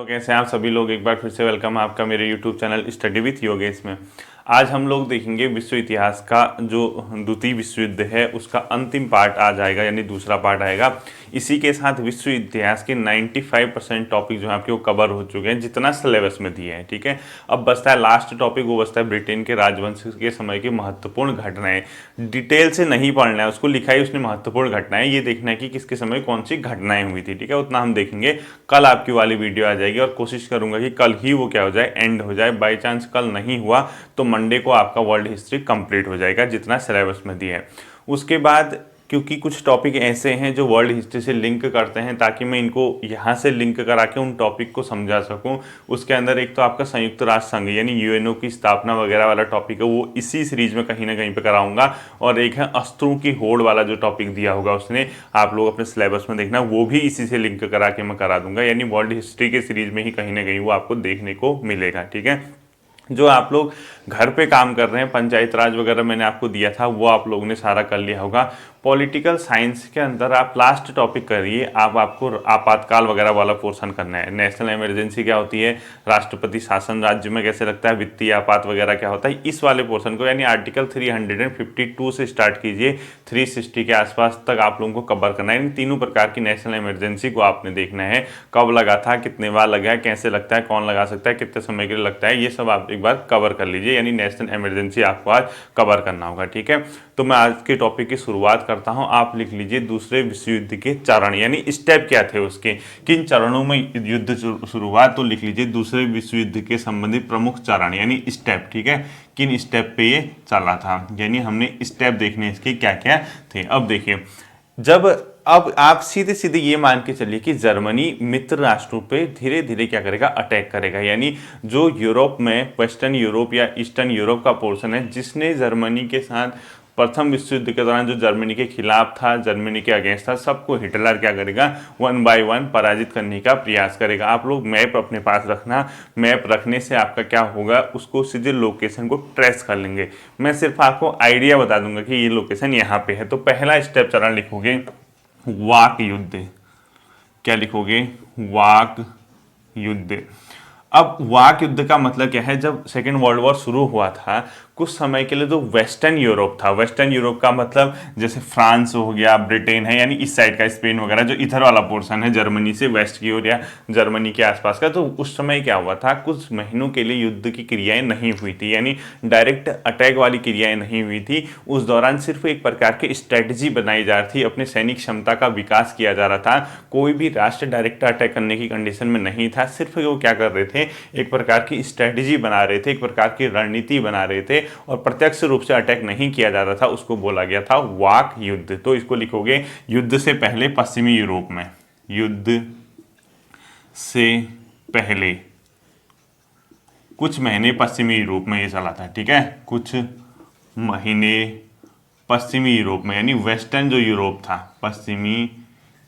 तो कैसे हैं आप सभी लोग। एक बार फिर से वेलकम है आपका मेरे YouTube channel study with Yogesh में। आज हम लोग देखेंगे विश्व इतिहास का जो द्वितीय विश्व युद्ध है उसका अंतिम पार्ट आ जाएगा, यानी दूसरा पार्ट आएगा। इसी के साथ विश्व इतिहास के 95% टॉपिक जो है आपके वो कवर हो चुके हैं, जितना सिलेबस में दिए हैं। ठीक है, अब बचता है लास्ट टॉपिक, वो बचता है ब्रिटेन के राजवंश के समय की महत्वपूर्ण घटनाएं। डिटेल से नहीं पढ़ना है, उसको लिखा ही उसने महत्वपूर्ण घटनाएं, ये देखना है कि किसके समय कौन सी घटनाएं हुई थी। ठीक है, उतना हम देखेंगे। कल आपकी वाली वीडियो आ जाएगी और कोशिश करूंगा कि कल ही वो क्या हो जाए, एंड हो जाए। बाई चांस कल नहीं हुआ तो मंडे को आपका वर्ल्ड हिस्ट्री कंप्लीट हो जाएगा, जितना सिलेबस में दिया है। उसके बाद क्योंकि कुछ टॉपिक ऐसे हैं जो वर्ल्ड हिस्ट्री से लिंक करते हैं, ताकि मैं इनको यहाँ से लिंक करा के उन टॉपिक को समझा सकूँ। उसके अंदर एक तो आपका संयुक्त राष्ट्र संघ यानी यूएनओ की स्थापना वगैरह वाला टॉपिक है, वो इसी सीरीज में कहीं ना कहीं पे कराऊंगा। और एक है अस्त्रों की होड़ वाला जो टॉपिक दिया होगा उसने, आप लोग अपने सिलेबस में देखना, वो भी इसी से लिंक करा के मैं करा दूंगा। यानी वर्ल्ड हिस्ट्री के सीरीज में ही कहीं ना कहीं वो आपको देखने को मिलेगा। ठीक है, जो आप लोग घर पे काम कर रहे हैं, पंचायत राज वगैरह मैंने आपको दिया था, वो आप लोगों ने सारा कर लिया होगा। पॉलिटिकल साइंस के अंदर आप लास्ट टॉपिक करिए, आपको आपातकाल वगैरह वाला पोर्शन करना है। नेशनल इमरजेंसी क्या होती है, राष्ट्रपति शासन राज्य में कैसे लगता है, वित्तीय आपात वगैरह क्या होता है, इस वाले पोर्शन को यानी आर्टिकल 352 से स्टार्ट कीजिए, 360 के आसपास तक आप लोगों को कवर करना है। इन तीनों प्रकार की नेशनल इमरजेंसी को आपने देखना है, कब लगा था, कितने बार लगा है, कैसे लगता है, कौन लगा सकता है, कितने समय के लिए लगता है, ये सब आप एक बार कवर कर लीजिए। यानी नेशनल इमरजेंसी आपको आज कवर करना होगा। ठीक है, तो मैं आज के टॉपिक की शुरुआत करता हूं। आप लिख लीजिए दूसरे विश्व युद्ध के चरण, यानी स्टेप क्या थे उसके, किन चरणों में युद्ध शुरू हुआ। तो लिख लीजिए दूसरे विश्व युद्ध के संबंधित प्रमुख चरण यानी स्टेप। ठीक है, किन स्टेप पे ये चला था, यानी हमने स्टेप देखने इसके क्या क्या थे। अब देखिए, अब आप सीधे सीधे ये मान के चलिए कि जर्मनी मित्र राष्ट्रों पे धीरे धीरे क्या करेगा, अटैक करेगा। यानी जो यूरोप में वेस्टर्न यूरोप या ईस्टर्न यूरोप का पोर्शन है, जिसने जर्मनी के साथ प्रथम विश्व युद्ध के दौरान जो जर्मनी के खिलाफ था, जर्मनी के अगेंस्ट था, सबको हिटलर क्या करेगा, 1 बाय 1 पराजित करने का प्रयास करेगा। आप लोग मैप अपने पास रखना, मैप रखने से आपका क्या होगा, उसको सीधे लोकेशन को ट्रेस कर लेंगे। मैं सिर्फ आपको आइडिया बता दूंगा कि ये लोकेशन यहाँ पे है। तो पहला स्टेप चरण लिखोगे वाक युद्ध। क्या लिखोगे, वाक युद्ध। अब वाक युद्ध का मतलब क्या है, जब सेकेंड वर्ल्ड वॉर शुरू हुआ था कुछ समय के लिए जो वेस्टर्न यूरोप था, वेस्टर्न यूरोप का मतलब जैसे फ्रांस हो गया, ब्रिटेन है यानी इस साइड का, स्पेन वगैरह जो इधर वाला पोर्शन है जर्मनी से वेस्ट की ओर या जर्मनी के आसपास का, तो उस समय क्या हुआ था, कुछ महीनों के लिए युद्ध की क्रियाएं नहीं हुई थी, यानी डायरेक्ट अटैक वाली क्रियाएं नहीं हुई थी। उस दौरान सिर्फ एक प्रकार की स्ट्रेटजी बनाई जा रही थी, अपने सैनिक क्षमता का विकास किया जा रहा था। कोई भी राष्ट्र डायरेक्ट अटैक करने की कंडीशन में नहीं था, सिर्फ वो क्या कर रहे थे, एक प्रकार की स्ट्रेटजी बना रहे थे, एक प्रकार की रणनीति बना रहे थे, और प्रत्यक्ष रूप से अटैक नहीं किया जा रहा था। उसको बोला गया था वाक युद्ध। तो इसको लिखोगे युद्ध से पहले पश्चिमी यूरोप में, युद्ध से पहले कुछ महीने पश्चिमी यूरोप में ये चला था। ठीक है, कुछ महीने पश्चिमी यूरोप में, यानी वेस्टर्न जो यूरोप था, पश्चिमी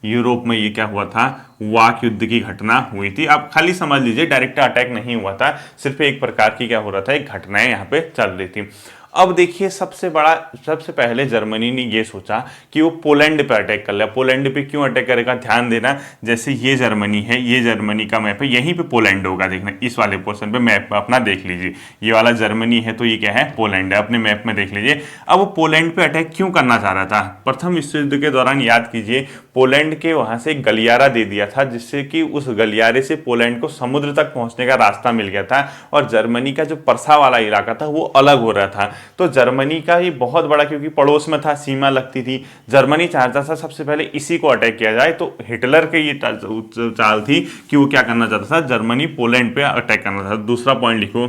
यूरोप में ये क्या हुआ था, वाक युद्ध की घटना हुई थी। आप खाली समझ लीजिए डायरेक्ट अटैक नहीं हुआ था, सिर्फ एक प्रकार की क्या हो रहा था, एक घटनाएं यहाँ पे चल रही थी। अब देखिए, सबसे पहले जर्मनी ने ये सोचा कि वो पोलैंड पे अटैक कर लिया। पोलैंड पे क्यों अटैक करेगा, ध्यान देना, जैसे ये जर्मनी है, ये जर्मनी का मैप है, यहीं पे पोलैंड होगा, देखना इस वाले पोर्शन पे मैप अपना देख लीजिए, ये वाला जर्मनी है तो ये क्या है, पोलैंड है, अपने मैप में देख लीजिए। अब वो पोलैंड पे अटैक क्यों करना चाह रहा था, प्रथम विश्व युद्ध के दौरान याद कीजिए, पोलैंड के वहां से एक गलियारा दे दिया था, जिससे कि उस गलियारे से पोलैंड को समुद्र तक पहुंचने का रास्ता मिल गया था, और जर्मनी का जो परसा वाला इलाका था वो अलग हो रहा था। तो जर्मनी का ये बहुत बड़ा, क्योंकि पड़ोस में था, सीमा लगती थी, जर्मनी चाहता था सबसे पहले इसी को अटैक किया जाए। तो हिटलर के ये चाल थी कि वो क्या करना चाहता था, जर्मनी पोलैंड पे अटैक करना था। दूसरा पॉइंट लिखो,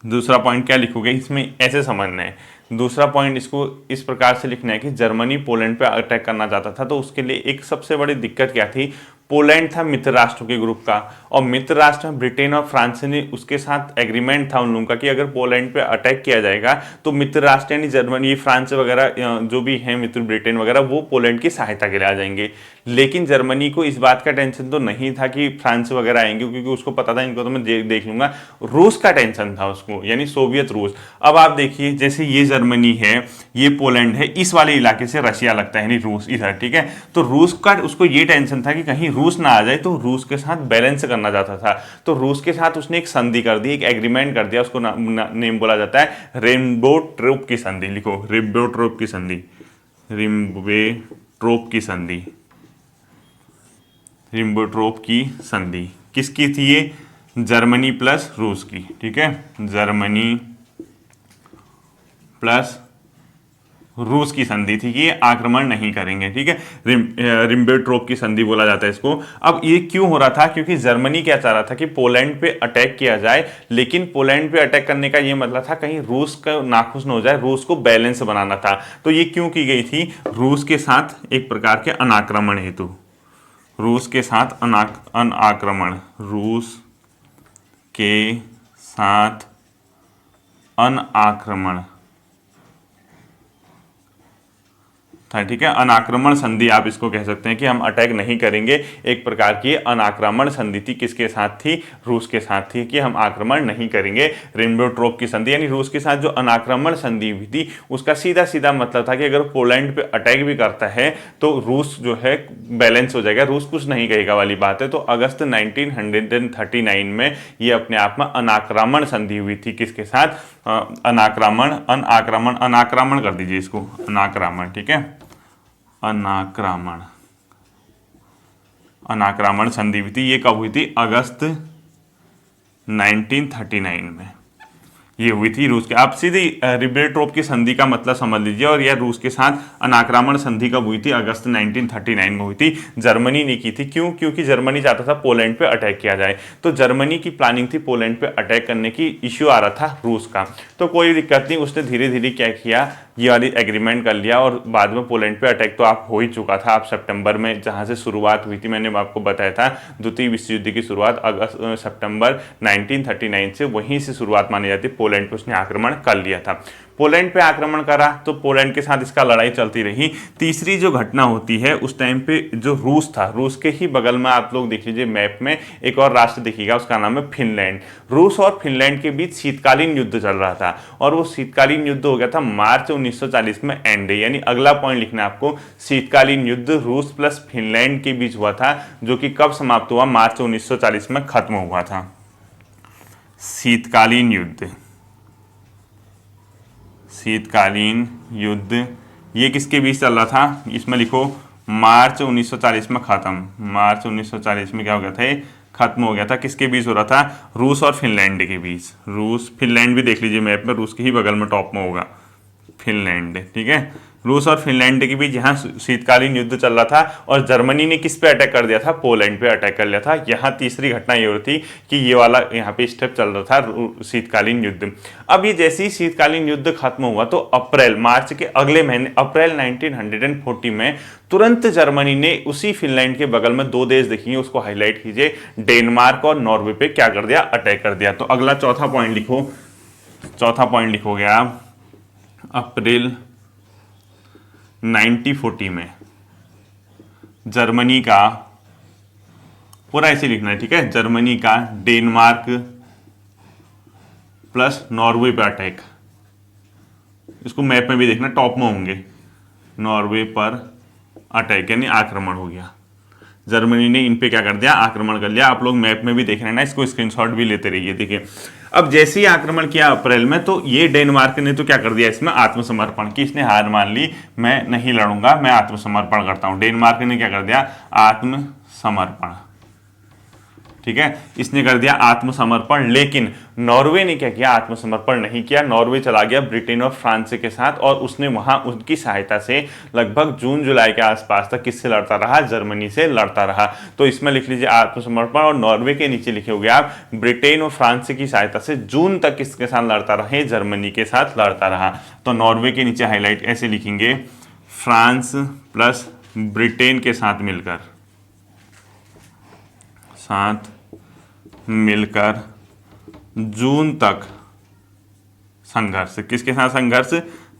दूसरा पॉइंट क्या लिखोगे, इसमें ऐसे समझना है, दूसरा पॉइंट इसको इस प्रकार से लिखना है कि जर्मनी पोलैंड पे अटैक करना चाहता था। तो उसके लिए एक सबसे बड़ी दिक्कत क्या थी, पोलैंड था मित्र राष्ट्रों के ग्रुप का, और मित्र राष्ट्र में ब्रिटेन और फ्रांस ने उसके साथ एग्रीमेंट था उन लोगों का कि अगर पोलैंड पे अटैक किया जाएगा तो मित्र राष्ट्र यानी जर्मनी, फ्रांस वगैरह जो भी हैं मित्र, ब्रिटेन वगैरह, वो पोलैंड की सहायता के लिए आ जाएंगे। लेकिन जर्मनी को इस बात का टेंशन तो नहीं था कि फ्रांस वगैरह आएंगे, क्योंकि उसको पता था इनको तो मैं देख लूंगा। रूस का टेंशन था उसको, यानी सोवियत रूस। अब आप देखिए, जैसे ये जर्मनी है, ये पोलैंड है, इस वाले इलाके से रशिया लगता है, यानी रूस इधर, ठीक है। तो रूस का उसको ये टेंशन था कि कहीं रूस ना आ जाए, तो रूस के साथ बैलेंस करना चाहता था। तो रूस के साथ उसने एक संधि कर दी, एक एग्रीमेंट कर दिया, उसको नेम बोला जाता है रिब्बेनट्रोप की संधि। लिखो रिब्बेनट्रोप की संधि, रिब्बेनट्रोप की संधि, रिब्बेनट्रोप की संधि किसकी थी ये? जर्मनी प्लस रूस की, ठीक है, जर्मनी प्लस रूस की संधि थी कि ये आक्रमण नहीं करेंगे, ठीक है। रिब्बेनट्रोप की संधि बोला जाता है इसको। अब ये क्यों हो रहा था? क्योंकि जर्मनी क्या चाह रहा था कि पोलैंड पे अटैक किया जाए, लेकिन पोलैंड पे अटैक करने का ये मतलब था कहीं रूस का नाखुश न हो जाए, रूस को बैलेंस बनाना था। तो ये क्यों की गई थी? रूस के साथ एक प्रकार के अनाक्रमण हेतु, रूस के साथ अनाक्रमण, रूस के साथ अनाक्रमण था, ठीक है। अनाक्रमण संधि आप इसको कह सकते हैं कि हम अटैक नहीं करेंगे, एक प्रकार की अनाक्रमण संधि थी। किसके साथ थी? रूस के साथ थी, कि हम आक्रमण नहीं करेंगे। रिब्बेनट्रोप की संधि, यानी रूस के साथ जो अनाक्रमण संधि हुई थी, उसका सीधा सीधा मतलब था कि अगर पोलैंड पे अटैक भी करता है तो रूस जो है बैलेंस हो जाएगा, रूस कुछ नहीं कहेगा वाली बात है। तो अगस्त 1939 में ये अपने आप में अनाक्रमण संधि हुई थी। किसके साथ? अनाक्रमण कर दीजिए इसको, अनाक्रमण, ठीक है, अनाक्रमण संधि हुई थी। ये कब हुई थी? अगस्त 1939 में ये हुई थी रूस के। आप सीधी रिब्बेनट्रोप की संधि का मतलब समझ लीजिए, और यह रूस के साथ अनाक्रमण संधि कब हुई थी? अगस्त 1939 में हुई थी। जर्मनी ने की थी। क्यों? क्योंकि जर्मनी चाहता था पोलैंड पे अटैक किया जाए। तो जर्मनी की प्लानिंग थी पोलैंड पे अटैक करने की, इश्यू आ रहा था रूस का। तो कोई दिक्कत नहीं, उसने धीरे धीरे क्या किया, ये वाली एग्रीमेंट कर लिया, और बाद में पोलैंड पे अटैक तो आप हो ही चुका था। आप सितंबर में जहां से शुरुआत हुई थी, मैंने आपको बताया था, द्वितीय विश्व युद्ध की शुरुआत सितंबर 1939 से, वहीं से शुरुआत मानी जाती है। पोलैंड पे उसने आक्रमण कर लिया था। पोलैंड पे आक्रमण करा तो पोलैंड के साथ इसका लड़ाई चलती रही। तीसरी जो घटना होती है उस टाइम पे जो रूस था, रूस के ही बगल में आप लोग देख लीजिए मैप में एक और राष्ट्र दिखेगा, उसका नाम है फिनलैंड। रूस और फिनलैंड के बीच शीतकालीन युद्ध चल रहा था, और वो शीतकालीन युद्ध हो गया था मार्च 1940 में एंड, यानी अगला पॉइंट लिखना है आपको। शीतकालीन युद्ध रूस प्लस फिनलैंड के बीच हुआ था, जो कि कब समाप्त हुआ? मार्च 1940 में खत्म हुआ था। शीतकालीन युद्ध, शीतकालीन युद्ध ये किसके बीच चल रहा था? इसमें लिखो मार्च 1940 में खत्म। मार्च 1940 में क्या हो गया था? ये खत्म हो गया था। किसके बीच हो रहा था? रूस और फिनलैंड के बीच। रूस, फिनलैंड भी देख लीजिए मैप में, रूस के ही बगल में टॉप में होगा फिनलैंड, ठीक है। रूस और फिनलैंड के बीच यहाँ शीतकालीन युद्ध चल रहा था, और जर्मनी ने किस पे अटैक कर दिया था? पोलैंड पे अटैक कर लिया था। यहाँ तीसरी घटना ये हो थी कि ये वाला यहाँ पे स्टेप चल रहा था, शीतकालीन युद्ध। अब ये जैसे ही शीतकालीन युद्ध खत्म हुआ तो मार्च के अगले महीने, अप्रैल 1940 में तुरंत जर्मनी ने उसी फिनलैंड के बगल में दो देश देखेंगे, उसको हाईलाइट कीजिए, डेनमार्क और नॉर्वे पे क्या कर दिया? अटैक कर दिया। तो अगला चौथा पॉइंट लिखो, चौथा पॉइंट लिखोगे आप, अप्रैल 1940 में जर्मनी का, पूरा ऐसे लिखना है, ठीक है, जर्मनी का डेनमार्क प्लस नॉर्वे पे अटैक। इसको मैप में भी देखना, टॉप में होंगे, नॉर्वे पर अटैक यानी आक्रमण हो गया। जर्मनी ने इन पे क्या कर दिया? आक्रमण कर लिया। आप लोग मैप में भी देख रहे हैं ना, इसको स्क्रीनशॉट भी लेते रहिए। देखिए अब जैसे ही आक्रमण किया अप्रैल में, तो ये डेनमार्क ने तो क्या कर दिया? इसमें आत्मसमर्पण की, इसने हार मान ली, मैं नहीं लड़ूंगा, मैं आत्मसमर्पण करता हूं। डेनमार्क ने क्या कर दिया? आत्मसमर्पण, ठीक है, इसने कर दिया आत्मसमर्पण। लेकिन नॉर्वे ने क्या किया? आत्मसमर्पण नहीं किया। नॉर्वे चला गया ब्रिटेन और फ्रांस के साथ, और उसने वहां उनकी सहायता से लगभग जून जुलाई के आसपास तक किससे लड़ता रहा? जर्मनी से लड़ता रहा। तो इसमें लिख लीजिए आत्मसमर्पण, और नॉर्वे के नीचे लिखे होंगे आप ब्रिटेन और फ्रांस की सहायता से जून तक किसके साथ लड़ता रहे? जर्मनी के साथ लड़ता रहा। तो नॉर्वे के नीचे हाईलाइट ऐसे लिखेंगे, फ्रांस प्लस ब्रिटेन के साथ मिलकर जून तक संघर्ष। किसके साथ संघर्ष?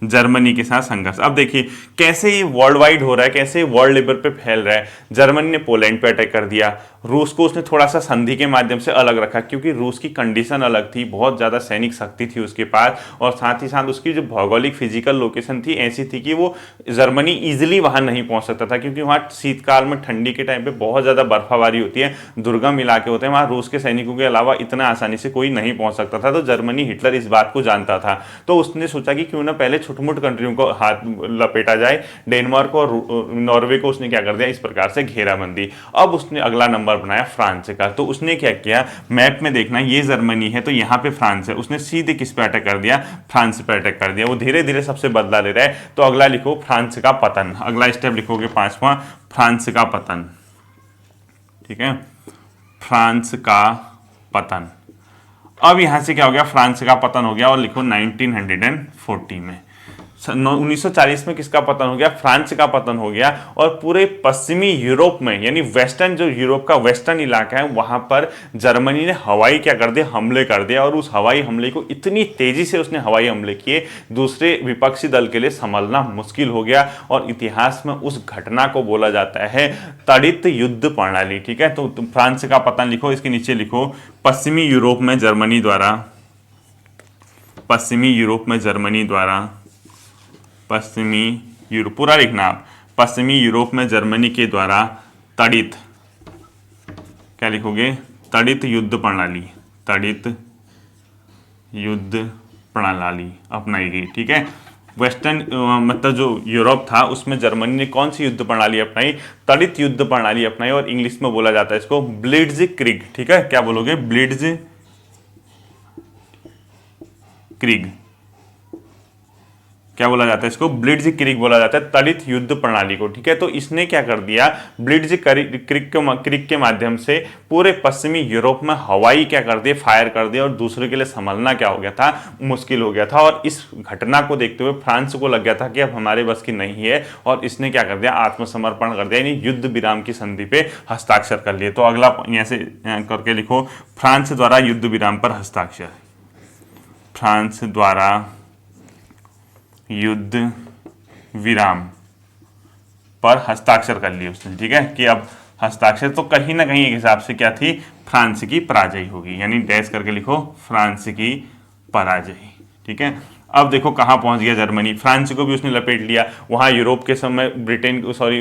जर्मनी के साथ संघर्ष। अब देखिए कैसे ये वर्ल्ड वाइड हो रहा है, कैसे वर्ल्ड लेवल पे फैल रहा है। जर्मनी ने पोलैंड पे अटैक कर दिया, रूस को उसने थोड़ा सा संधि के माध्यम से अलग रखा क्योंकि रूस की कंडीशन अलग थी, बहुत ज़्यादा सैनिक शक्ति थी उसके पास, और साथ ही साथ उसकी जो भौगोलिक फिजिकल लोकेशन थी ऐसी थी कि वो जर्मनी ईजिली वहाँ नहीं पहुँच सकता था, क्योंकि वहाँ शीतकाल में ठंडी के टाइम पर बहुत ज़्यादा बर्फाबारी होती है, दुर्गम इलाके होते हैं, वहाँ रूस के सैनिकों के अलावा इतना आसानी से कोई नहीं पहुँच सकता था। तो जर्मनी, हिटलर इस बात को जानता था, तो उसने सोचा कि क्यों ना पहले छोट-मोट कंट्रियों को हाथ लपेटा जाए। डेनमार्क और नॉर्वे को उसने क्या कर दिया, इस प्रकार से घेराबंदी। अब उसने अगला नंबर बनाया फ्रांस का। तो उसने क्या किया, मैप में देखना, ये जर्मनी है तो यहाँ पे फ्रांस है, उसने सीधे किस पे अटैक कर दिया, फ्रांस पे अटैक कर दिया। वो धीरे धीरे सबसे बदला ले रहा है। तो अगला लिखो फ्रांस का पतन, अगला स्टेप लिखोगे 5वां, फ्रांस का पतन। ठीक है, फ्रांस का पतन। अब यहां से क्या हो गया, फ्रांस का पतन हो गया, और लिखो 1940 में, 1940 में किसका पतन हो गया, फ्रांस का पतन हो गया। और पूरे पश्चिमी यूरोप में, यानी वेस्टर्न, जो यूरोप का वेस्टर्न इलाका है, वहां पर जर्मनी ने हवाई क्या कर दिया, हमले कर दिया। और उस हवाई हमले को इतनी तेजी से उसने हवाई हमले किए, दूसरे विपक्षी दल के लिए संभलना मुश्किल हो गया। और इतिहास में उस घटना को बोला जाता है तड़ित युद्ध प्रणाली। ठीक है, तो फ्रांस का पतन लिखो, इसके नीचे लिखो पश्चिमी यूरोप में जर्मनी द्वारा, पश्चिमी यूरोप में जर्मनी द्वारा, पश्चिमी यूरोप, पूरा लिखना आप, पश्चिमी यूरोप में जर्मनी के द्वारा तड़ित, क्या लिखोगे, तड़ित युद्ध प्रणाली, तड़ित युद्ध प्रणाली अपनाई गई। ठीक है, वेस्टर्न मतलब जो यूरोप था उसमें जर्मनी ने कौन सी युद्ध प्रणाली अपनाई, तड़ित युद्ध प्रणाली अपनाई। और इंग्लिश में बोला जाता है इसको ब्लिट्ज क्रिग। ठीक है, क्या बोलोगे, ब्लिट्ज क्रिग, क्या बोला जाता है इसको, ब्लिट्ज क्रिग बोला जाता है, तड़ित युद्ध प्रणाली को। ठीक है, तो इसने क्या कर दिया, ब्लिट्ज क्रिग के माध्यम से पूरे पश्चिमी यूरोप में हवाई क्या कर दिया, फायर कर दिया, और दूसरे के लिए संभलना क्या हो गया था, मुश्किल हो गया था। और इस घटना को देखते हुए फ्रांस को लग गया था कि अब हमारे बस की नहीं है, और इसने क्या कर दिया, आत्मसमर्पण कर दिया, यानी युद्ध विराम की संधि पे हस्ताक्षर कर लिए। तो अगला यहाँ से करके लिखो, फ्रांस द्वारा युद्ध विराम पर हस्ताक्षर, फ्रांस द्वारा युद्ध विराम पर हस्ताक्षर कर लिए उसने। ठीक है, कि अब हस्ताक्षर, तो कहीं ना कहीं एक हिसाब से क्या थी, फ्रांस की पराजय होगी, यानी डैश करके लिखो फ्रांस की पराजय। ठीक है, अब देखो कहाँ पहुंच गया जर्मनी, फ्रांस को भी उसने लपेट लिया। वहाँ यूरोप के समय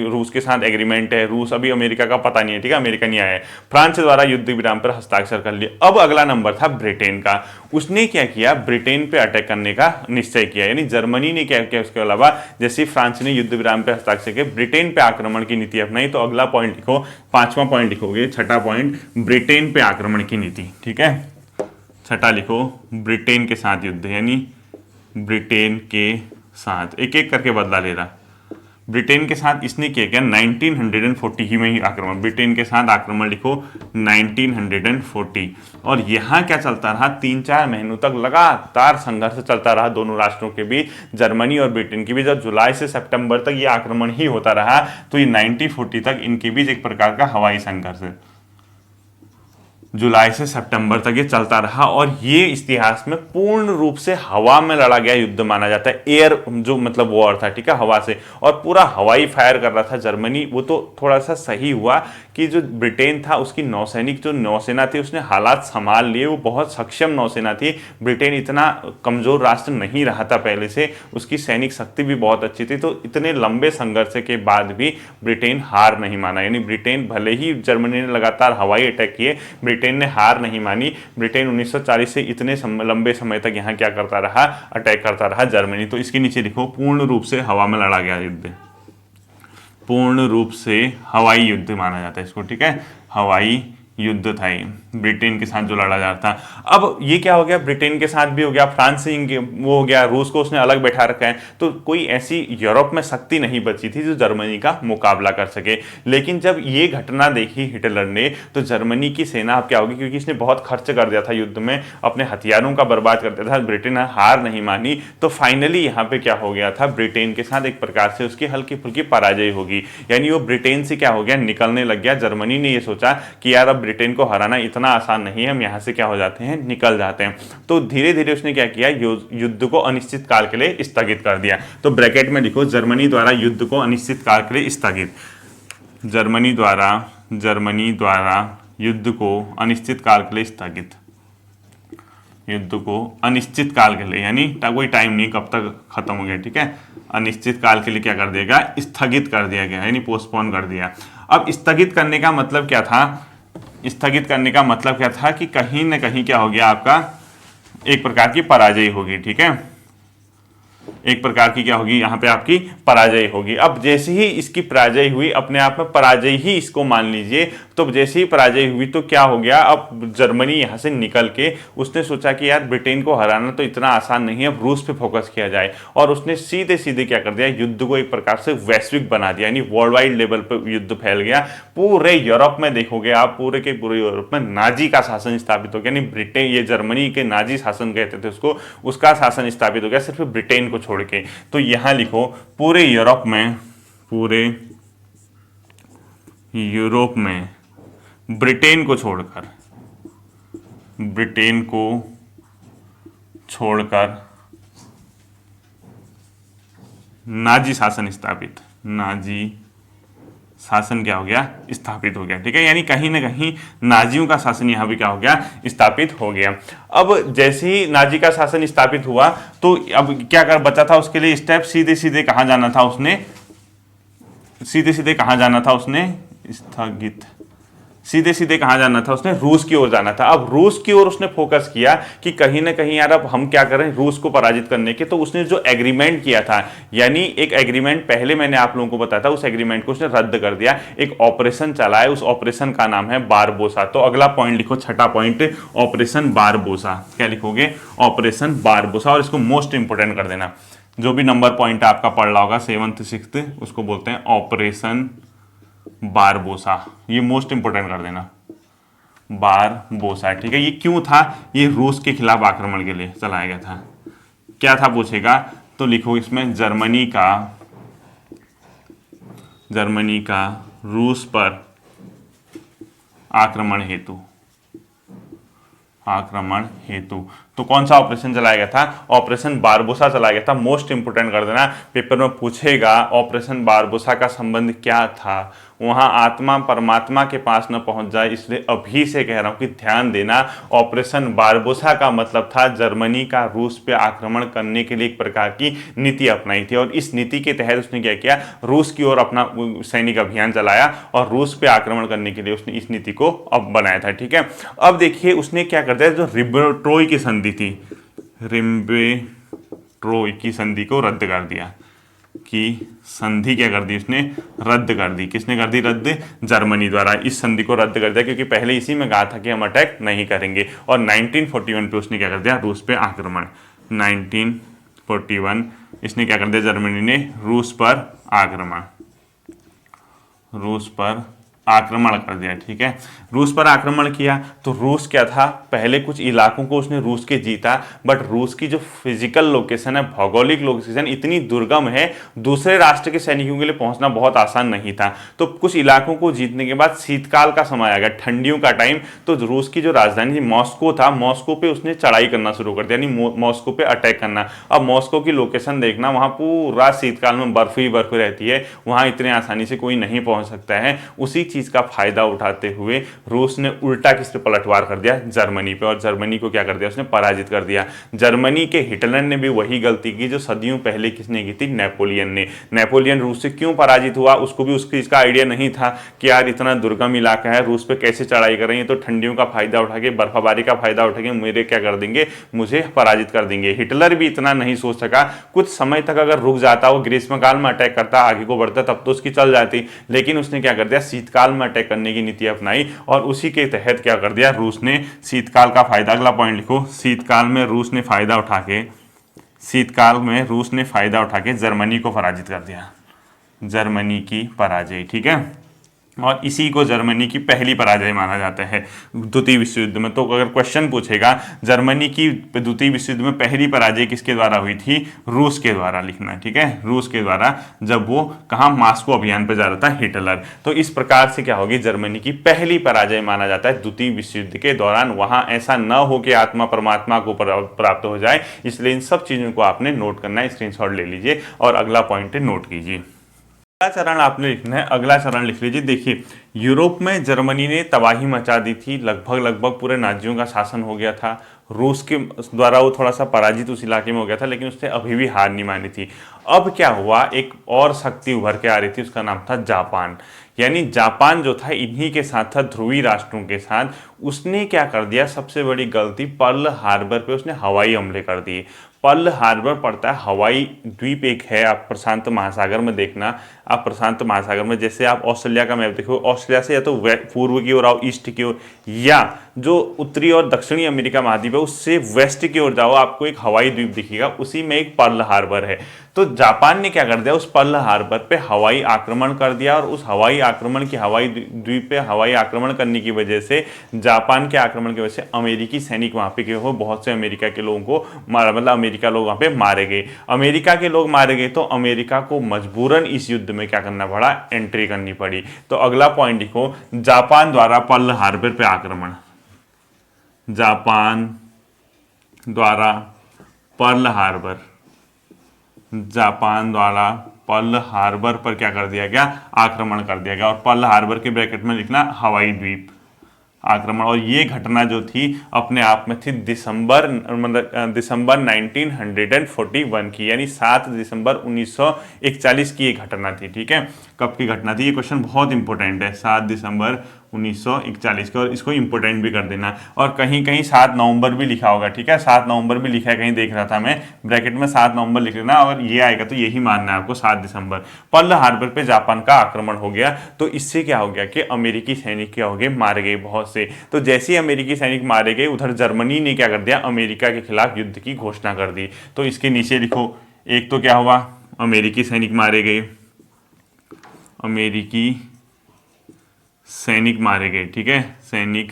रूस के साथ एग्रीमेंट है, रूस अभी अमेरिका का पता नहीं है। ठीक है, अमेरिका नहीं आया है। फ्रांस द्वारा युद्ध विराम पर हस्ताक्षर कर लिया। अब अगला नंबर था ब्रिटेन का। उसने क्या किया, ब्रिटेन पे अटैक करने का निश्चय किया, यानी जर्मनी ने क्या किया, उसके अलावा जैसे फ्रांस ने युद्ध विराम पर हस्ताक्षर किया, ब्रिटेन पे आक्रमण की नीति अपनाई। तो अगला पॉइंट लिखो, 5वां पॉइंट लिखोगे, छठा पॉइंट, ब्रिटेन पे आक्रमण की नीति। ठीक है, छठा लिखो, ब्रिटेन के साथ युद्ध, यानी ब्रिटेन के साथ, एक एक करके बदला ले रहा, ब्रिटेन के साथ इसने किया क्या, 1940 ही में ही आक्रमण, ब्रिटेन के साथ आक्रमण लिखो 1940। और यहाँ क्या चलता रहा, 3-4 महीनों तक लगातार संघर्ष चलता रहा दोनों राष्ट्रों के बीच, जर्मनी और ब्रिटेन के बीच। और जुलाई से सितंबर तक ये आक्रमण ही होता रहा। तो ये 1940 तक इनके बीच एक प्रकार का हवाई संघर्ष है, जुलाई से सितंबर तक ये चलता रहा। और ये इतिहास में पूर्ण रूप से हवा में लड़ा गया युद्ध माना जाता है, एयर जो मतलब वॉर था। ठीक है, हवा से, और पूरा हवाई फायर कर रहा था जर्मनी। वो तो थोड़ा सा सही हुआ कि जो ब्रिटेन था उसकी नौसैनिक जो नौसेना थी उसने हालात संभाल लिए, वो बहुत सक्षम नौसेना थी। ब्रिटेन इतना कमजोर राष्ट्र नहीं रहा था पहले से, उसकी सैनिक शक्ति भी बहुत अच्छी थी। तो इतने लंबे संघर्ष के बाद भी ब्रिटेन हार नहीं माना, यानी ब्रिटेन भले ही जर्मनी ने लगातार हवाई अटैक किए, ब्रिटेन ने हार नहीं मानी। ब्रिटेन 1940 से इतने लंबे समय तक यहाँ क्या करता रहा, अटैक करता रहा जर्मनी। तो इसके नीचे लिखो, पूर्ण रूप से हवा में लड़ा गया युद्ध, पूर्ण रूप से हवाई युद्ध माना जाता है इसको। ठीक है, हवाई युद्ध था ये, ब्रिटेन के साथ जो लड़ा जा रहा था। अब ये क्या हो गया, ब्रिटेन के साथ भी हो गया, फ्रांस से वो हो गया, रूस को उसने अलग बैठा रखा है। तो कोई ऐसी यूरोप में शक्ति नहीं बची थी जो जर्मनी का मुकाबला कर सके। लेकिन जब ये घटना देखी हिटलर ने, तो जर्मनी की सेना अब क्या होगी, क्योंकि इसने बहुत खर्च कर दिया था युद्ध में, अपने हथियारों का बर्बाद कर दिया था, ब्रिटेन हार नहीं मानी। तो फाइनली यहाँ पे क्या हो गया था, ब्रिटेन के साथ एक प्रकार से उसकी हल्की फुल्की पराजय होगी, यानी वो ब्रिटेन से क्या हो गया, निकलने लग गया। जर्मनी ने ये सोचा कि यार अब ब्रिटेन को हराना इतना इतना आसान नहीं है, हम यहाँ से क्या हो जाते हैं, निकल जाते हैं। तो धीरे धीरे उसने क्या किया, युद्ध को अनिश्चित काल के लिए स्थगित कर दिया। तो ब्रैकेट में लिखो, जर्मनी द्वारा युद्ध को अनिश्चित काल के लिए स्थगित। जर्मनी द्वारा युद्ध को अनिश्चित काल के लिए स्थगित। युद्ध को अनिश्चित काल के लिए, यानी कोई टाइम नहीं कब तक खत्म हो गया, ठीक है, अनिश्चित काल के लिए क्या कर दिया गया, स्थगित कर दिया गया, यानी पोस्टपोन कर दिया। अब स्थगित करने का मतलब क्या था, स्थगित करने का मतलब क्या था कि कहीं ना कहीं क्या हो गया, आपका एक प्रकार की पराजय होगी, ठीक है, एक प्रकार की क्या होगी, यहाँ पे आपकी पराजय होगी। अब जैसे ही इसकी पराजय हुई, अपने आप में पराजय ही इसको मान लीजिए, तो जैसे ही पराजय हुई तो क्या हो गया, अब जर्मनी यहाँ से निकल के उसने सोचा कि यार ब्रिटेन को हराना तो इतना आसान नहीं है, अब रूस पे फोकस किया जाए, और उसने सीधे सीधे क्या कर दिया, युद्ध को एक प्रकार से वैश्विक बना दिया, यानी वर्ल्ड वाइड लेवल पर युद्ध फैल गया। पूरे यूरोप में देखोगे आप, पूरे के पूरे यूरोप में नाजी का शासन स्थापित हो गया, यानी ब्रिटेन, ये जर्मनी के नाजी शासन कहते थे उसको, उसका शासन स्थापित हो गया सिर्फ ब्रिटेन को छोड़ के। तो यहां लिखो, पूरे यूरोप में ब्रिटेन को छोड़कर नाजी शासन स्थापित, नाजी शासन क्या हो गया, स्थापित हो गया, ठीक है, यानी कहीं ना कहीं नाजियों का शासन यहां भी क्या हो गया, स्थापित हो गया। अब जैसे ही नाजी का शासन स्थापित हुआ तो अब क्या कर बचा था उसके लिए स्टेप, सीधे सीधे कहां जाना था उसने, स्थगित, सीधे सीधे कहां जाना था उसने, रूस की ओर जाना था। अब रूस की ओर उसने फोकस किया कि कहीं ना कहीं यार अब हम क्या करें रूस को पराजित करने के। तो उसने जो एग्रीमेंट किया था, यानी एक एग्रीमेंट पहले मैंने आप लोगों को बताया था, उस एग्रीमेंट को उसने रद्द कर दिया, एक ऑपरेशन चलाया, उस ऑपरेशन का नाम है बारबोसा। तो अगला पॉइंट लिखो, छठा पॉइंट, ऑपरेशन बारबोसा। क्या लिखोगे, ऑपरेशन बारबोसा, और इसको मोस्ट इंपोर्टेंट कर देना, जो भी नंबर पॉइंट आपका पढ़ रहा होगा 7th 6th, उसको बोलते हैं ऑपरेशन बारबोसा, ये मोस्ट इंपोर्टेंट कर देना, बारबोसा, ठीक है। ये क्यों था, ये रूस के खिलाफ आक्रमण के लिए चलाया गया था। क्या था पूछेगा तो लिखो इसमें, जर्मनी का रूस पर आक्रमण हेतु। तो कौन सा ऑपरेशन चलाया गया था, ऑपरेशन बारबोसा चलाया गया था। मोस्ट इंपोर्टेंट कर देना, पेपर में पूछेगा ऑपरेशन बारबोसा का संबंध क्या था। वहां आत्मा परमात्मा के पास न पहुंच जाए, इसलिए अभी से कह रहा हूं कि ध्यान देना। ऑपरेशन बारबोसा का मतलब था जर्मनी का रूस पे आक्रमण करने के लिए एक प्रकार की नीति अपनाई थी, और इस नीति के तहत उसने क्या किया, रूस की ओर अपना सैनिक अभियान चलाया और रूस पे आक्रमण करने के लिए उसने इस नीति को अब बनाया था, ठीक है। अब देखिए उसने क्या कर दिया, जो रिबेनट्रोय की संधि थी, रिबेनट्रोय की संधि को रद्द कर दिया, कि संधि क्या कर दी उसने, रद्द कर दी। किसने कर दी रद्द, जर्मनी द्वारा इस संधि को रद्द कर दिया, क्योंकि पहले इसी में कहा था कि हम अटैक नहीं करेंगे। और 1941 पे उसने क्या कर दिया, रूस पे आक्रमण, 1941 इसने क्या कर दिया, जर्मनी ने रूस पर आक्रमण कर दिया, ठीक है। रूस पर आक्रमण किया तो रूस क्या था, पहले कुछ इलाकों को उसने रूस के जीता, बट रूस की जो फिजिकल लोकेशन है, भौगोलिक लोकेशन इतनी दुर्गम है, दूसरे राष्ट्र के सैनिकों के लिए पहुंचना बहुत आसान नहीं था। तो कुछ इलाकों को जीतने के बाद शीतकाल का समय आ गया, ठंडियों का टाइम, तो रूस की जो राजधानी मॉस्को था, मॉस्को पे उसने चढ़ाई करना शुरू कर दिया, यानी मॉस्को पे अटैक करना। अब मॉस्को की लोकेशन देखना, वहां पूरा शीतकाल में बर्फ ही बर्फ रहती है, वहां इतने आसानी से कोई नहीं पहुंच सकता है। उसी चीज का फायदा उठाते हुए रूस ने उल्टा किस पे पलटवार कर दिया, जर्मनी पे, और जर्मनी को क्या कर दिया उसने, पराजित कर दिया। जर्मनी के हिटलर ने भी वही गलती की जो सदियों पहले किसने की थी, नेपोलियन ने। नेपोलियन रूस से क्यों पराजित हुआ, उसको भी उसकी इसका आइडिया नहीं था कि यार इतना दुर्गम इलाका है, रूस पे कैसे चढ़ाई करेंगे, तो ठंडियों का फायदा उठा के, बर्फबारी का फायदा उठा के मेरे क्या कर देंगे, मुझे पराजित कर देंगे। हिटलर भी इतना नहीं सोच सका, कुछ समय तक अगर रुक जाता, वो ग्रीष्मकाल में अटैक करता, आगे को बढ़ता, तब तो उसकी चल जाती, लेकिन उसने क्या कर दिया, शीतकाल में अटैक करने की नीति अपनाई, और उसी के तहत क्या कर दिया, रूस ने शीतकाल का फायदा, अगला पॉइंट लिखो, शीतकाल में रूस ने फायदा उठा के जर्मनी को पराजित कर दिया, जर्मनी की पराजय, ठीक है। और इसी को जर्मनी की पहली पराजय माना जाता है द्वितीय विश्व युद्ध में। तो अगर क्वेश्चन पूछेगा जर्मनी की द्वितीय विश्व युद्ध में पहली पराजय किसके द्वारा हुई थी, रूस के द्वारा लिखना है, ठीक है, रूस के द्वारा, जब वो कहाँ मास्को अभियान पर जा रहा था हिटलर। तो इस प्रकार से क्या होगी, जर्मनी की पहली पराजय माना जाता है द्वितीय विश्व युद्ध के दौरान। वहां ऐसा न हो कि आत्मा परमात्मा को प्राप्त हो जाए, इसलिए इन सब चीजों को आपने नोट करना है, स्क्रीनशॉट ले लीजिए और अगला पॉइंट नोट कीजिए। अगला चरण आपने लिखना है, अगला चरण लिख लीजिए। देखिए, यूरोप में जर्मनी ने तबाही मचा दी थी, लगभग पूरे नाजियों का शासन हो गया था। रूस के द्वारा वो थोड़ा सा पराजित उस इलाके में हो गया था, लेकिन उसने अभी भी हार नहीं मानी थी। अब क्या हुआ, एक और शक्ति उभर के आ रही थी, उसका नाम था जापान। यानी जापान जो था इन्हीं के साथ था, ध्रुवी राष्ट्रों के साथ। उसने क्या कर दिया, सबसे बड़ी गलती, पर्ल हार्बर पे उसने हवाई हमले कर दिए। पर्ल हार्बर पड़ता है, हवाई द्वीप एक है, आप प्रशांत महासागर में देखना, आप प्रशांत महासागर में, जैसे आप ऑस्ट्रेलिया का मैप देखो, ऑस्ट्रेलिया से या तो पूर्व की ओर आओ, ईस्ट की ओर, या जो उत्तरी और दक्षिणी अमेरिका महाद्वीप है उससे वेस्ट की ओर जाओ, आपको एक हवाई द्वीप दिखेगा, उसी में एक पर्ल हार्बर है। तो जापान ने क्या कर दिया, उस पर्ल हार्बर पे हवाई आक्रमण कर दिया, और उस हवाई आक्रमण की, हवाई द्वीप पे हवाई आक्रमण करने की वजह से, जापान के आक्रमण की वजह से अमेरिकी सैनिक वहां पे हो, बहुत से अमेरिका के लोगों को मारा, मतलब अमेरिका लोग वहां पे मारे गए। अमेरिका के लोग मारे गए तो अमेरिका को मजबूरन इस युद्ध में क्या करना पड़ा, एंट्री करनी पड़ी। तो अगला पॉइंट लिखो, जापान द्वारा पर्ल हार्बर पे आक्रमण। जापान द्वारा पर्ल हार्बर, जापान द्वारा पर्ल हार्बर पर क्या कर दिया गया, आक्रमण कर दिया गया। और पर्ल हार्बर के ब्रैकेट में लिखना हवाई द्वीप आक्रमण। और ये घटना जो थी अपने आप में थी दिसंबर 1941 की, यानी 7 दिसंबर 1941 की ये घटना थी, ठीक है। कब की घटना थी, ये क्वेश्चन बहुत इंपॉर्टेंट है, 7 दिसंबर 1941 के, और इसको इंपोर्टेंट भी कर देना। और कहीं कहीं 7 नवंबर भी लिखा होगा, ठीक है, 7 नवंबर भी लिखा है, कहीं देख रहा था मैं, ब्रैकेट में 7 नवंबर लिख लेना, और ये आएगा तो यही मानना है आपको, 7 दिसंबर। पर्ल हार्बर पे जापान का आक्रमण हो गया, तो इससे क्या हो गया कि अमेरिकी सैनिक क्या हो गए, मारे गए बहुत से। तो जैसे ही अमेरिकी सैनिक मारे गए, उधर जर्मनी ने क्या कर दिया, अमेरिका के खिलाफ युद्ध की घोषणा कर दी। तो इसके नीचे लिखो, एक तो क्या हुआ, अमेरिकी सैनिक मारे गए, अमेरिकी सैनिक मारे गए, ठीक है, सैनिक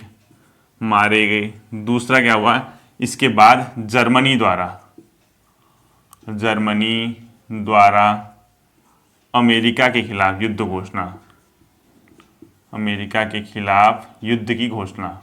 मारे गए। दूसरा क्या हुआ, इसके बाद जर्मनी द्वारा अमेरिका के खिलाफ युद्ध घोषणा, अमेरिका के खिलाफ युद्ध की घोषणा,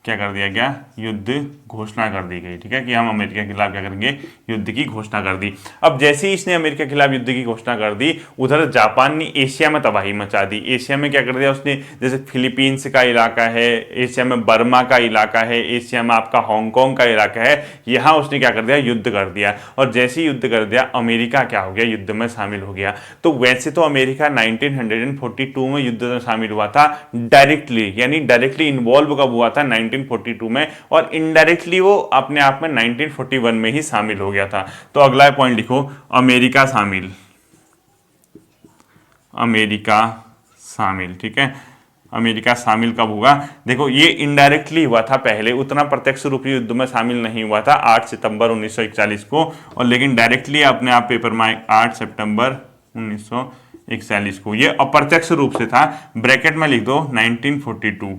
क्या कर दिया गया, युद्ध घोषणा कर दी गई, ठीक है, कि हम अमेरिका के खिलाफ क्या करेंगे, युद्ध की घोषणा कर दी। अब जैसे ही इसने अमेरिका के खिलाफ युद्ध की घोषणा कर दी, उधर जापान ने एशिया में तबाही मचा दी। एशिया में क्या कर दिया उसने, जैसे फिलीपींस का इलाका है, एशिया में बर्मा का इलाका है, एशिया में आपका हांगकांग का इलाका है, यहाँ उसने क्या कर दिया, युद्ध कर दिया। और जैसे ही युद्ध कर दिया, अमेरिका क्या हो गया, युद्ध में शामिल हो गया। तो वैसे तो अमेरिका 1942 में युद्ध में शामिल हुआ था डायरेक्टली, यानी डायरेक्टली इन्वॉल्व कब हुआ था, 1942 में, और इनडायरेक्टली वो अपने आप में 1941 में ही शामिल हो गया था। तो अगला पॉइंट लिखो, अमेरिका शामिल, अमेरिका शामिल, ठीक है, अमेरिका शामिल कब हुआ, देखो ये इनडायरेक्टली हुआ था पहले, उतना प्रत्यक्ष रूप युद्ध में शामिल नहीं हुआ था 8 सितंबर 1941 को, और लेकिन डायरेक्टली अपने आप पेपर में 8 सितंबर 1941 को, ये अप्रत्यक्ष रूप से था, ब्रैकेट में लिख दो 1942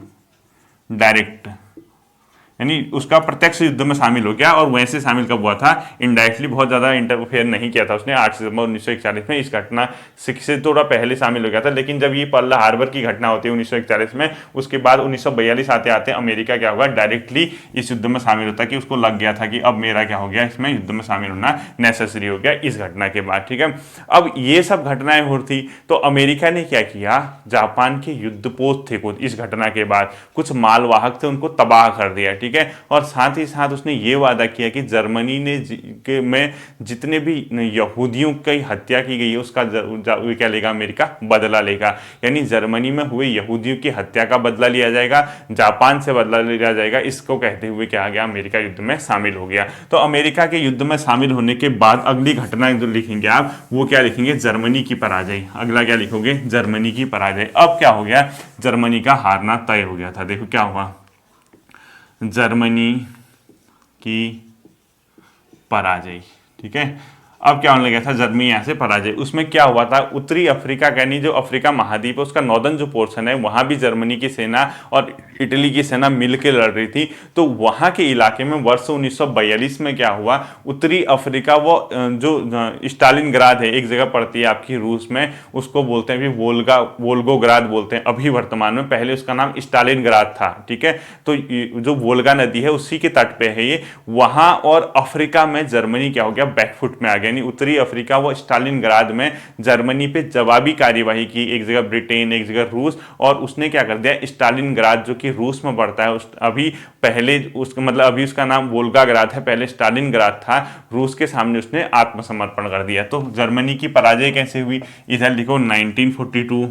डायरेक्ट, यानी उसका प्रत्यक्ष युद्ध में शामिल हो गया। और वैसे शामिल कब हुआ था, इनडायरेक्टली, बहुत ज्यादा इंटरफेयर नहीं किया था उसने 8 सितंबर 1941 में। इस घटना से थोड़ा पहले शामिल हो गया था, लेकिन जब ये पर्ल हार्बर की घटना होती है 1941 में, उसके बाद 1942 आते आते अमेरिका क्या होगा, डायरेक्टली इस युद्ध में शामिल होता, कि उसको लग गया था कि अब मेरा क्या हो गया, इसमें युद्ध में शामिल होना नेसेसरी हो गया इस घटना के बाद, ठीक है। अब ये सब घटनाएं हो थी, तो अमेरिका ने क्या किया, जापान के युद्धपोत थे कुछ, इस घटना के बाद कुछ मालवाहक थे, उनको तबाह कर दिया, ठीक है। और साथ ही साथ उसने ये वादा किया कि जर्मनी ने में जितने भी यहूदियों की हत्या की गई है उसका क्या लेगा, अमेरिका बदला लेगा। यानी जर्मनी में हुए यहूदियों की हत्या का बदला लिया जाएगा, जापान से बदला लिया जाएगा। इसको कहते हुए क्या आ गया, अमेरिका युद्ध में शामिल हो गया। तो अमेरिका के युद्ध में शामिल होने के बाद अगली घटना जो लिखेंगे आप, वो क्या लिखेंगे, जर्मनी की पराजय। अगला क्या लिखोगे, जर्मनी की पराजय। अब क्या हो गया, जर्मनी का हारना तय हो गया था। देखो क्या हुआ, जर्मनी की पराजय, ठीक है। अब क्या होने लगा था, जर्मनी यहाँ से पराजय। उसमें क्या हुआ था, उत्तरी अफ्रीका का नहीं, जो अफ्रीका महाद्वीप है उसका नॉर्दर्न जो पोर्शन है वहां भी जर्मनी की सेना और इटली की सेना मिलकर लड़ रही थी। तो वहां के इलाके में वर्ष 1942 में क्या हुआ, उत्तरी अफ्रीका वो जो स्टालिनग्राद है, एक जगह पड़ती है आपकी रूस में, उसको बोलते हैं अभी वोल्गोग्राद बोलते हैं अभी वर्तमान में, पहले उसका नाम स्टालिनग्राद था। ठीक है, तो जो वोल्गा नदी है उसी के तट पे है ये। वहां और अफ्रीका में जर्मनी क्या हो गया, बैकफुट में आ गया, यानी उत्तरी अफ्रीका व स्टालिनग्राद में जर्मनी पे जवाबी कार्यवाही की, एक जगह ब्रिटेन एक जगह रूस, और उसने क्या कर दिया, स्टालिनग्राद जो कि रूस में पड़ता है, अभी पहले उसका मतलब अभी उसका नाम वोल्गाग्राद है, पहले स्टालिनग्राद था, रूस के सामने उसने आत्मसमर्पण कर दिया। तो जर्मनी की पराजय कैसे हुई, इधर लिखो 1942,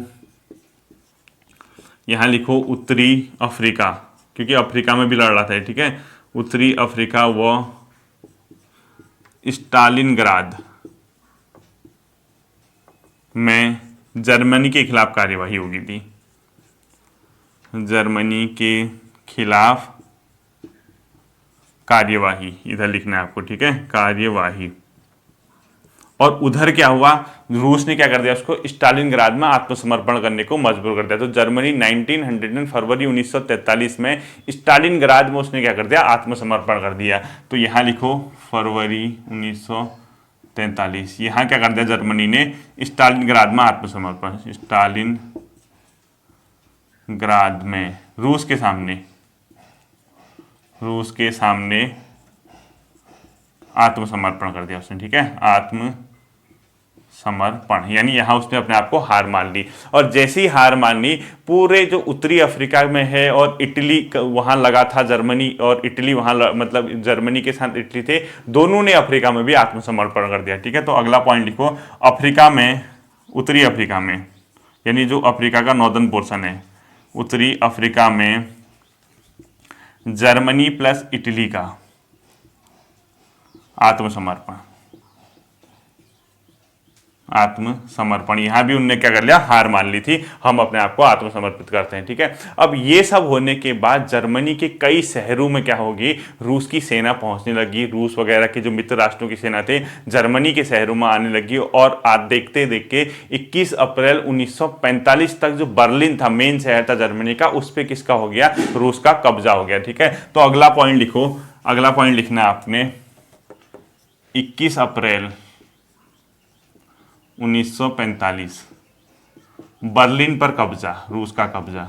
यहां लिखो उत्तरी अफ्रीका, क्योंकि अफ्रीका में भी लड़ रहा था। ठीक है, उत्तरी अफ्रीका व स्टालिनग्राद में जर्मनी के खिलाफ कार्यवाही होगी थी, जर्मनी के खिलाफ कार्यवाही, इधर लिखना है आपको। ठीक है, कार्यवाही। और उधर क्या हुआ, रूस ने क्या कर दिया, उसको स्टालिनग्राद में आत्मसमर्पण करने को मजबूर कर दिया। तो जर्मनी 1900 फरवरी 1943 में स्टालिनग्राद में उसने क्या कर दिया, आत्मसमर्पण कर दिया। तो यहां लिखो फरवरी 1943, यहां क्या कर दिया जर्मनी ने, स्टालिनग्राद में आत्मसमर्पण, स्टालिनग्राद में रूस के सामने आत्मसमर्पण कर दिया उसने। ठीक है, आत्मसमर्पण, यानी यहां उसने अपने आप को हार मान ली। और जैसी हार मान ली, पूरे जो उत्तरी अफ्रीका में है और इटली वहां लगा था, जर्मनी और इटली वहां मतलब जर्मनी के साथ इटली थे, दोनों ने अफ्रीका में भी आत्मसमर्पण कर दिया। ठीक है, तो अगला पॉइंट लिखो, अफ्रीका में, उत्तरी अफ्रीका में, यानी जो अफ्रीका का नॉर्दर्न पोर्शन है, उत्तरी अफ्रीका में जर्मनी प्लस इटली का आत्मसमर्पण, यहां भी उनने क्या कर लिया, हार मान ली थी, हम अपने आप को आत्मसमर्पित करते हैं। ठीक है, अब ये सब होने के बाद जर्मनी के कई शहरों में क्या होगी, रूस की सेना पहुंचने लगी, रूस वगैरह के जो मित्र राष्ट्रों की सेना थे जर्मनी के शहरों में आने लगी। और आज देखते देखते 21 अप्रैल 1945 तक जो बर्लिन था, मेन शहर था जर्मनी का, उस पर किसका हो गया, रूस का कब्जा हो गया। ठीक है, तो अगला पॉइंट लिखो, अगला पॉइंट लिखना है आपने, 21 अप्रैल 1945 बर्लिन पर कब्जा, रूस का कब्जा,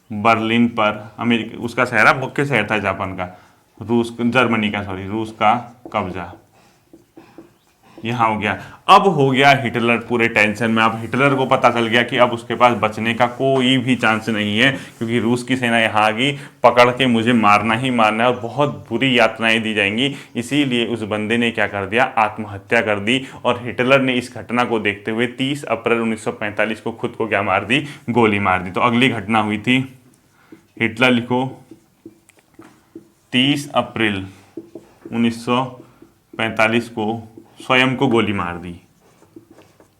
बर्लिन पर, अमेरिका उसका शहर, मुख्य शहर था जापान का, जर्मनी का, रूस का कब्जा यहां हो गया। अब हो गया हिटलर पूरे टेंशन में। अब हिटलर को पता चल गया कि अब उसके पास बचने का कोई भी चांस नहीं है, क्योंकि रूस की सेना यहाँ आ गई, पकड़ के मुझे मारना ही मारना है और बहुत बुरी यातनाएं दी जाएंगी। इसीलिए उस बंदे ने क्या कर दिया, आत्महत्या कर दी। और हिटलर ने इस घटना को देखते हुए 30 अप्रैल 1945 को खुद को क्या मार दी, गोली मार दी। तो अगली घटना हुई थी, हिटलर लिखो 30 अप्रैल 1945 को स्वयं को गोली मार दी,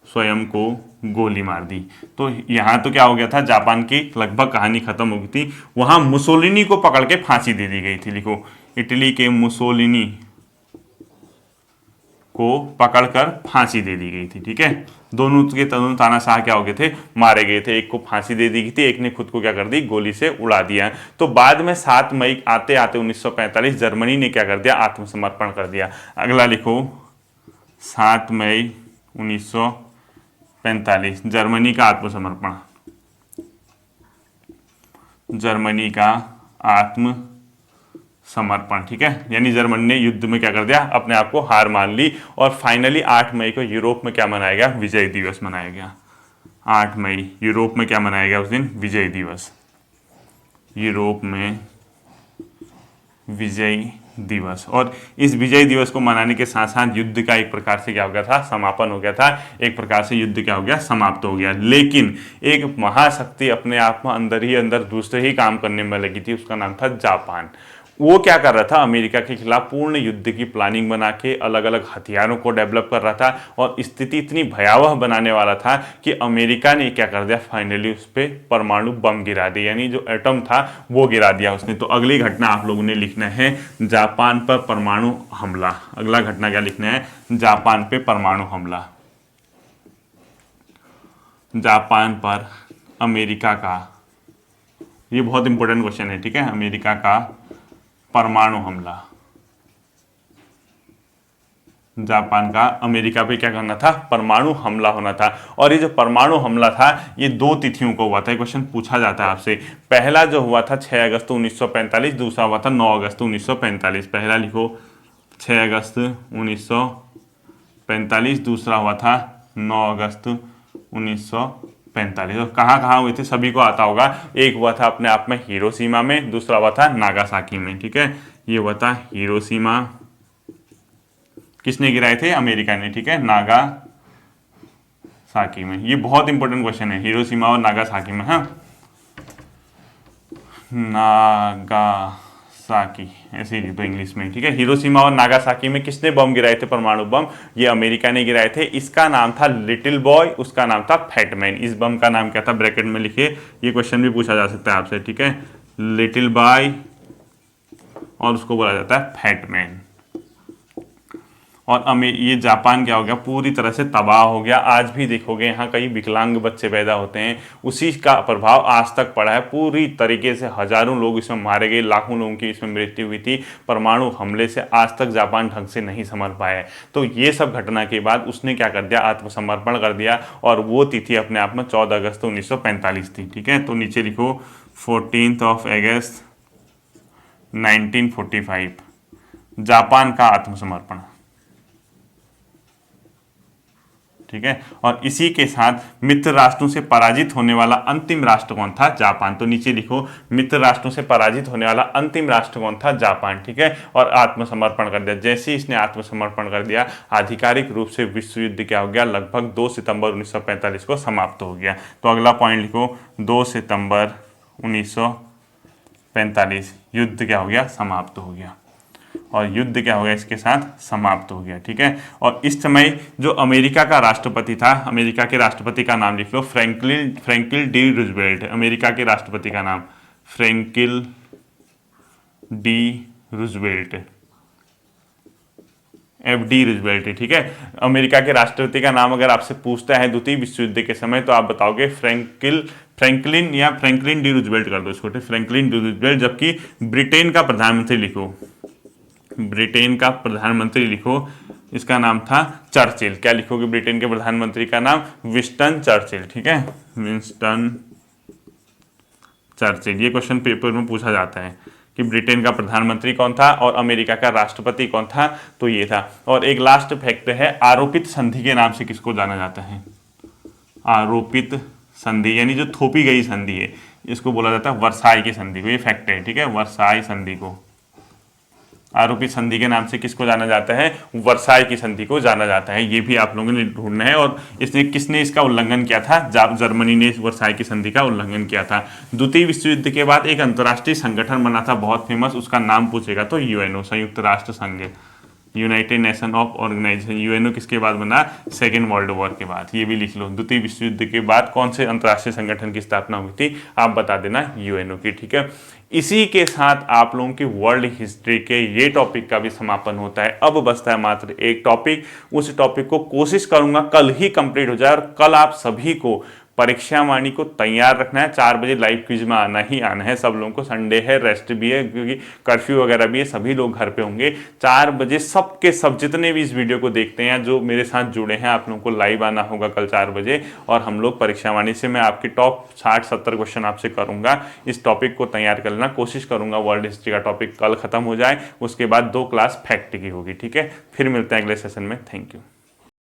स्वयं को गोली मार दी। तो यहां तो क्या हो गया था, जापान की लगभग कहानी खत्म हो गई थी। वहां मुसोलिनी को पकड़ के फांसी दे दी गई थी। लिखो, इटली के मुसोलिनी को पकड़कर फांसी दे दी गई थी। ठीक है, दोनों तानाशाह क्या हो गए थे, मारे गए थे। एक को फांसी दे दी गई थी, एक ने खुद को क्या कर दी, गोली से उड़ा दिया। तो बाद में 7 मई आते आते 1945 जर्मनी ने क्या कर दिया, आत्मसमर्पण कर दिया। अगला लिखो 7 मई 1945 जर्मनी का आत्मसमर्पण, जर्मनी का आत्मसमर्पण। ठीक है, यानी जर्मनी ने युद्ध में क्या कर दिया, अपने आप को हार मान ली। और फाइनली 8 मई को यूरोप में क्या मनाया गया, विजय दिवस मनाया गया। 8 मई यूरोप में क्या मनाया गया उस दिन, विजय दिवस, यूरोप में विजय दिवस। और इस विजय दिवस को मनाने के साथ साथ युद्ध का एक प्रकार से क्या हो गया था, समापन हो गया था। एक प्रकार से युद्ध क्या हो गया, समाप्त हो गया। लेकिन एक महाशक्ति अपने आप में अंदर ही अंदर दूसरे ही काम करने में लगी थी, उसका नाम था जापान। वो क्या कर रहा था, अमेरिका के खिलाफ पूर्ण युद्ध की प्लानिंग बना के अलग अलग हथियारों को डेवलप कर रहा था और स्थिति इतनी भयावह बनाने वाला था कि अमेरिका ने क्या कर दिया, फाइनली उस पर परमाणु बम गिरा दिया, यानी जो एटम था वो गिरा दिया उसने। तो अगली घटना आप लोगों ने लिखना है जापान पर परमाणु हमला। अगला घटना क्या लिखना है, जापान पे परमाणु हमला। जापान पर अमेरिका का, ये बहुत इंपॉर्टेंट क्वेश्चन है, ठीक है, अमेरिका का परमाणु हमला। जापान का अमेरिका पे क्या करना था, परमाणु हमला होना था। और ये जो परमाणु हमला था ये 2 तिथियों को हुआ था। क्वेश्चन पूछा जाता है आपसे। पहला जो हुआ था 6 अगस्त 1945, दूसरा हुआ था 9 अगस्त 1945। पहला लिखो 6 अगस्त 1945, दूसरा हुआ था 9 अगस्त 1945। और कहाँ कहाँ हुए थे सभी को आता होगा। एक हुआ था अपने आप में हिरोशिमा में, दूसरा हुआ था नागासाकी में, ठीक है। ये हुआ था हिरोशिमा, किसने गिराए थे, अमेरिका ने, ठीक है, नागासाकी में। ये बहुत इंपॉर्टेंट क्वेश्चन है, हिरोशिमा और नागासाकी में। हाँ, नागासाकी ऐसे ही लिख दो इंग्लिश में, ठीक है। हिरोशिमा और नागासाकी में किसने बम गिराए थे, परमाणु बम, ये अमेरिका ने गिराए थे। इसका नाम था लिटिल बॉय, उसका नाम था फैटमैन। इस बम का नाम क्या था, ब्रैकेट में लिखिए, ये क्वेश्चन भी पूछा जा सकता है आपसे, ठीक है। लिटिल बॉय और उसको बोला जाता है फैटमैन। और ये जापान क्या हो गया, पूरी तरह से तबाह हो गया। आज भी देखोगे यहाँ कई विकलांग बच्चे पैदा होते हैं, उसी का प्रभाव आज तक पड़ा है। पूरी तरीके से हजारों लोग इसमें मारे गए, लाखों लोगों की इसमें मृत्यु हुई थी। परमाणु हमले से आज तक जापान ढंग से नहीं संभल पाया है। तो ये सब घटना के बाद उसने क्या कर दिया, आत्मसमर्पण कर दिया। और वो तिथि अपने आप में 14 अगस्त 1945 थी, ठीक है। तो नीचे लिखो 14 अगस्त 1945 जापान का आत्मसमर्पण, ठीक है। और इसी के साथ मित्र राष्ट्रों से पराजित होने वाला अंतिम राष्ट्र कौन था, जापान। तो नीचे लिखो मित्र राष्ट्रों से पराजित होने वाला अंतिम राष्ट्र कौन था, जापान, ठीक है। और आत्मसमर्पण कर दिया। जैसे ही इसने आत्मसमर्पण कर दिया, आधिकारिक रूप से विश्व युद्ध क्या हो गया, लगभग 2 सितंबर 1945 को समाप्त हो गया। तो अगला पॉइंट लिखो 2 सितंबर 1945 युद्ध क्या हो गया, समाप्त हो गया। और युद्ध क्या हो गया, इसके साथ समाप्त हो गया, ठीक है। और इस समय जो अमेरिका का राष्ट्रपति था, अमेरिका के राष्ट्रपति का नाम लिख लो, फ्रैंकलिन डी रूजवेल्ट। अमेरिका के राष्ट्रपति का नाम Franklin D Roosevelt, FD Roosevelt, ठीक है। अमेरिका के राष्ट्रपति का नाम अगर आपसे पूछता है द्वितीय विश्व युद्ध के समय, तो आप बताओगे फ्रैंकलिन या फ्रैंकलिन डी रूजवेल्ट कर दो इसको, फ्रैंकलिन डी रूजवेल्ट। जबकि ब्रिटेन का प्रधानमंत्री लिखो, ब्रिटेन का प्रधानमंत्री लिखो, इसका नाम था चर्चिल। क्या लिखोगे ब्रिटेन के प्रधानमंत्री का नाम, विंस्टन चर्चिल, ठीक है, विंस्टन चर्चिल। ये क्वेश्चन पेपर में पूछा जाता है कि ब्रिटेन का प्रधानमंत्री कौन था और अमेरिका का राष्ट्रपति कौन था, तो ये था। और एक लास्ट फैक्ट है, आरोपित संधि के नाम से किसको जाना जाता है, आरोपित संधि, यानी जो थोपी गई संधि है, इसको बोला जाता है वर्साई की संधि को। ये फैक्ट है, ठीक है, वर्साई संधि को, आरोपित संधि के नाम से किसको जाना जाता है, वर्साई की संधि को जाना जाता है। ये भी आप लोगों ने ढूंढना है। और इसने किसने इसका उल्लंघन किया था, जर्मनी ने वर्साई की संधि का उल्लंघन किया था। द्वितीय विश्व युद्ध के बाद एक अंतर्राष्ट्रीय संगठन बना था बहुत फेमस, उसका नाम पूछेगा तो यूएनओ, संयुक्त राष्ट्र संघ, United Nation of Organization. UNO किसके बाद बना, सेकेंड वर्ल्ड वॉर के बाद। ये भी लिख लो, द्वितीय विश्व युद्ध के बाद कौन से अंतर्राष्ट्रीय संगठन की स्थापना हुई थी, आप बता देना, यूएनओ की, ठीक है। इसी के साथ आप लोगों की वर्ल्ड हिस्ट्री के ये टॉपिक का भी समापन होता है। अब बचता है मात्र एक टॉपिक, उस टॉपिक को कोशिश करूंगा कल ही कंप्लीट हो जाए। और कल आप सभी को परीक्षा वाणी को तैयार रखना है, 4 बजे लाइव क्विज में आना ही आना है। सब लोगों को संडे है, रेस्ट भी है, क्योंकि कर्फ्यू वगैरह भी है, सभी लोग घर पे होंगे। 4 बजे सबके सब जितने भी इस वीडियो को देखते हैं, जो मेरे साथ जुड़े हैं, आप लोगों को लाइव आना होगा कल 4 बजे। और हम लोग परीक्षा वाणी से मैं आपके टॉप 60-70 क्वेश्चन आपसे करूंगा। इस टॉपिक को तैयार कर लेना, कोशिश करूंगा वर्ल्ड हिस्ट्री का टॉपिक कल खत्म हो जाए, उसके बाद 2 क्लास फैक्ट की होगी, ठीक है। फिर मिलते हैं अगले सेशन में, थैंक यू।